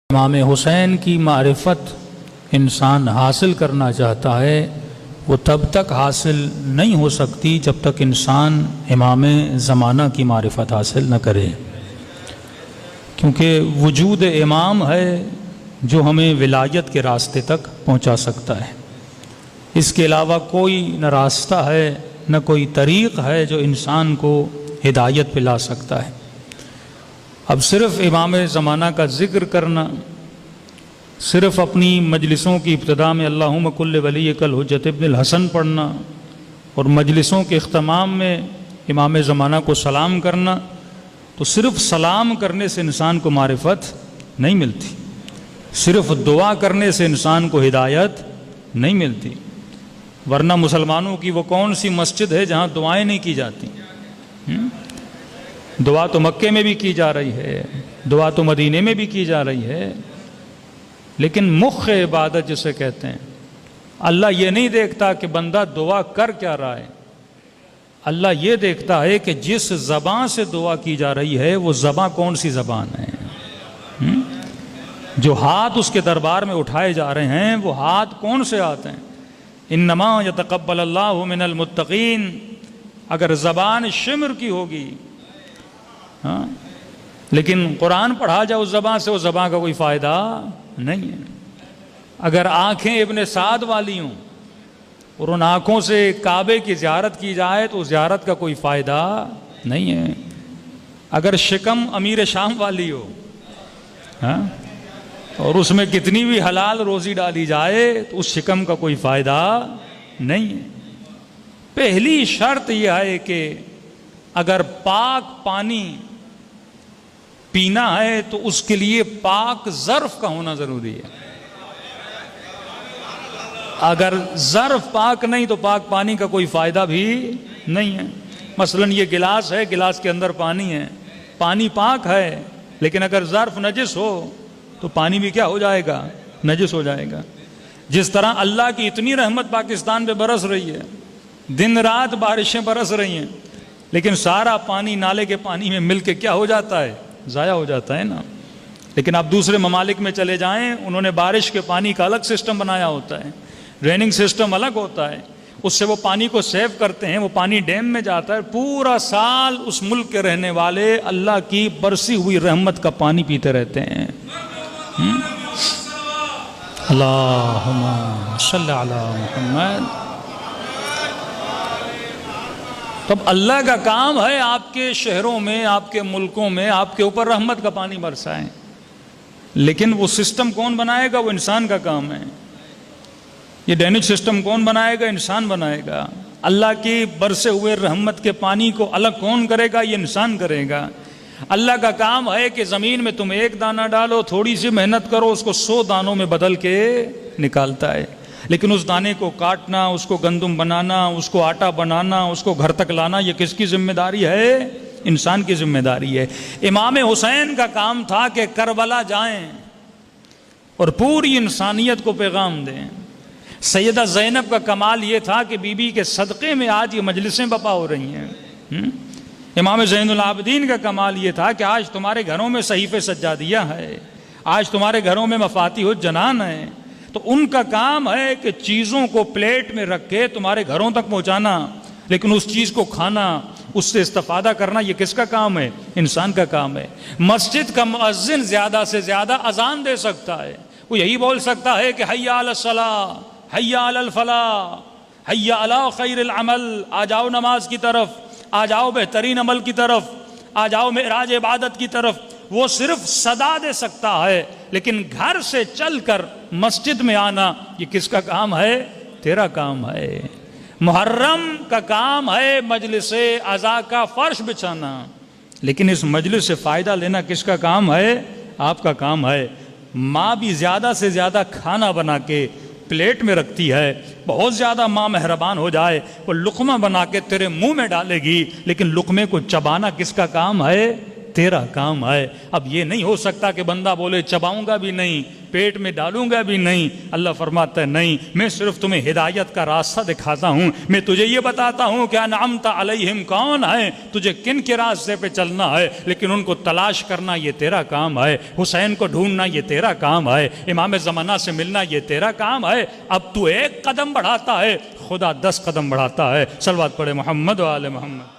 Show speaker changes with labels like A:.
A: امام حسین کی معرفت انسان حاصل کرنا چاہتا ہے وہ تب تک حاصل نہیں ہو سکتی جب تک انسان امام زمانہ کی معرفت حاصل نہ کرے، کیونکہ وجود امام ہے جو ہمیں ولایت کے راستے تک پہنچا سکتا ہے۔ اس کے علاوہ کوئی نہ راستہ ہے نہ کوئی طریق ہے جو انسان کو ہدایت پہ لا سکتا ہے۔ اب صرف امام زمانہ کا ذکر کرنا، صرف اپنی مجلسوں کی ابتدا میں اللہم کل ولیک الحجۃ ابن الحسن پڑھنا اور مجلسوں کے اختتام میں امام زمانہ کو سلام کرنا، تو صرف سلام کرنے سے انسان کو معرفت نہیں ملتی، صرف دعا کرنے سے انسان کو ہدایت نہیں ملتی، ورنہ مسلمانوں کی وہ کون سی مسجد ہے جہاں دعائیں نہیں کی جاتی؟ دعا تو مکے میں بھی کی جا رہی ہے، دعا تو مدینے میں بھی کی جا رہی ہے، لیکن مخ عبادت جسے کہتے ہیں، اللہ یہ نہیں دیکھتا کہ بندہ دعا کر کیا رہا ہے، اللہ یہ دیکھتا ہے کہ جس زبان سے دعا کی جا رہی ہے وہ زبان کون سی زبان ہے، جو ہاتھ اس کے دربار میں اٹھائے جا رہے ہیں وہ ہاتھ کون سے آتے ہیں؟ انما یتقبل اللہ من المتقین۔ اگر زبان شمر کی ہوگی لیکن قرآن پڑھا جائے اس زبان سے، اس زبان کا کوئی فائدہ نہیں ہے۔ اگر آنکھیں ابن سعد والی ہوں اور ان آنکھوں سے کعبے کی زیارت کی جائے تو اس زیارت کا کوئی فائدہ نہیں ہے۔ اگر شکم امیر شام والی ہو اور اس میں کتنی بھی حلال روزی ڈالی جائے تو اس شکم کا کوئی فائدہ نہیں ہے۔ پہلی شرط یہ ہے کہ اگر پاک پانی پینا ہے تو اس کے لیے پاک ظرف کا ہونا ضروری ہے۔ اگر ظرف پاک نہیں تو پاک پانی کا کوئی فائدہ بھی نہیں ہے۔ مثلا یہ گلاس ہے، گلاس کے اندر پانی ہے، پانی پاک ہے، لیکن اگر ظرف نجس ہو تو پانی بھی کیا ہو جائے گا؟ نجس ہو جائے گا۔ جس طرح اللہ کی اتنی رحمت پاکستان پہ برس رہی ہے، دن رات بارشیں برس رہی ہیں، لیکن سارا پانی نالے کے پانی میں مل کے کیا ہو جاتا ہے؟ ضائع ہو جاتا ہے نا۔ لیکن آپ دوسرے ممالک میں چلے جائیں، انہوں نے بارش کے پانی کا الگ سسٹم بنایا ہوتا ہے، ڈریننگ سسٹم الگ ہوتا ہے، اس سے وہ پانی کو سیو کرتے ہیں، وہ پانی ڈیم میں جاتا ہے، پورا سال اس ملک کے رہنے والے اللہ کی برسی ہوئی رحمت کا پانی پیتے رہتے ہیں۔ اللہم صلی علی محمد۔ تب اللہ کا کام ہے آپ کے شہروں میں، آپ کے ملکوں میں آپ کے اوپر رحمت کا پانی برسائیں، لیکن وہ سسٹم کون بنائے گا؟ وہ انسان کا کام ہے۔ یہ ڈینج سسٹم کون بنائے گا؟ انسان بنائے گا۔ اللہ کی برسے ہوئے رحمت کے پانی کو الگ کون کرے گا؟ یہ انسان کرے گا۔ اللہ کا کام ہے کہ زمین میں تم ایک دانہ ڈالو، تھوڑی سی محنت کرو، اس کو 100 دانوں میں بدل کے نکالتا ہے، لیکن اس دانے کو کاٹنا، اس کو گندم بنانا، اس کو آٹا بنانا، اس کو گھر تک لانا، یہ کس کی ذمہ داری ہے؟ انسان کی ذمہ داری ہے۔ امام حسین کا کام تھا کہ کربلا جائیں اور پوری انسانیت کو پیغام دیں۔ سیدہ زینب کا کمال یہ تھا کہ بی بی کے صدقے میں آج یہ مجلسیں بپا ہو رہی ہیں۔ امام زین العابدین کا کمال یہ تھا کہ آج تمہارے گھروں میں صحیفے سجادیہ ہے، آج تمہارے گھروں میں مفاتیح الجنان ہے۔ تو ان کا کام ہے کہ چیزوں کو پلیٹ میں رکھ کے تمہارے گھروں تک پہنچانا، لیکن اس چیز کو کھانا، اس سے استفادہ کرنا، یہ کس کا کام ہے؟ انسان کا کام ہے۔ مسجد کا مؤذن زیادہ سے زیادہ اذان دے سکتا ہے، وہ یہی بول سکتا ہے کہ حی علی الصلاۃ، حی علی الفلاح، حی علی خیر العمل، آ جاؤ نماز کی طرف، آ جاؤ بہترین عمل کی طرف، آ جاؤ معراج عبادت کی طرف۔ وہ صرف صدا دے سکتا ہے، لیکن گھر سے چل کر مسجد میں آنا یہ کس کا کام ہے؟ تیرا کام ہے۔ محرم کا کام ہے مجلس عزا کا فرش بچھانا، لیکن اس مجلس سے فائدہ لینا کس کا کام ہے؟ آپ کا کام ہے۔ ماں بھی زیادہ سے زیادہ کھانا بنا کے پلیٹ میں رکھتی ہے، بہت زیادہ ماں مہربان ہو جائے وہ لقمہ بنا کے تیرے منہ میں ڈالے گی، لیکن لقمے کو چبانا کس کا کام ہے؟ تیرا کام ہے۔ اب یہ نہیں ہو سکتا کہ بندہ بولے چباؤں گا بھی نہیں، پیٹ میں ڈالوں گا بھی نہیں. اللہ فرماتا ہے نہیں, میں صرف تمہیں ہدایت کا راستہ دکھاتا ہوں, میں تجھے یہ بتاتا ہوں کہ انعمت علیہم کون ہے, تجھے کن کے راستے پہ چلنا ہے, لیکن ان کو تلاش کرنا یہ تیرا کام ہے, حسین کو ڈھونڈنا یہ تیرا کام ہے, امام زمانہ سے ملنا یہ تیرا کام ہے. اب تو ایک قدم بڑھاتا ہے, خدا 10 قدم بڑھاتا ہے. صلوات پڑھے محمد و آل محمد.